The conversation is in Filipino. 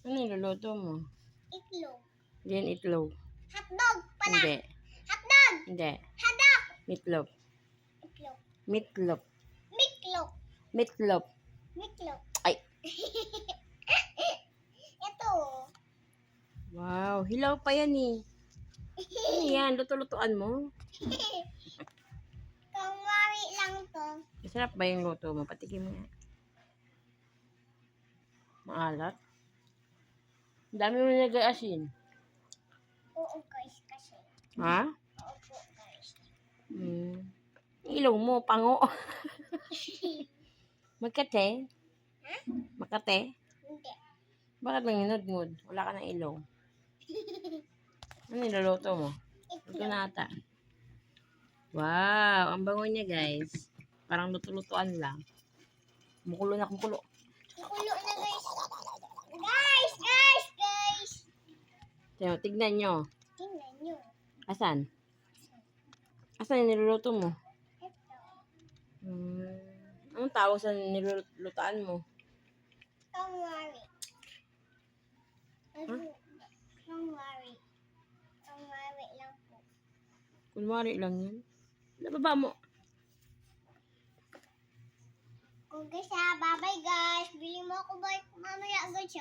Ano niluluto mo? Itlog. Yan itlog. Hotdog pala. Hindi. Hotdog. Hindi. Hotdog. Meatloaf. Itlog. Meatloaf. Miklog. Meatloaf. Miklog. Ay. Ito. Wow. Hilaw pa yan eh. Ano yan? Luto-lutuan mo? Kawari lang to. Masarap ba yung luto mo? Patikim mo nga. Maalat. Ang dami mo nag-aasin. Oo guys kasi. Ha? Oo po guys. Yung ilong mo, pango. Magkate? Ha? Makate? Hindi. Bakit nanginod-ngod? Wala ka ng ilong. Ano niluluto mo? Luto Itlog. na ata. Wow, ang bango niya guys. Parang luto-lutuan lang. Kumukulo na kumukulo. Kukulo na guys. Guys. So, tignan nyo. Tingnan nyo. Asan? Asan yung niluluto mo? Ito. Anong tawag sa nilulutaan mo? Kawari. Huh? Kawari. Kawari lang po. Kunwari lang yun. Nababa mo. Okay, bye-bye guys. Bili mo ako ba mamaya guys,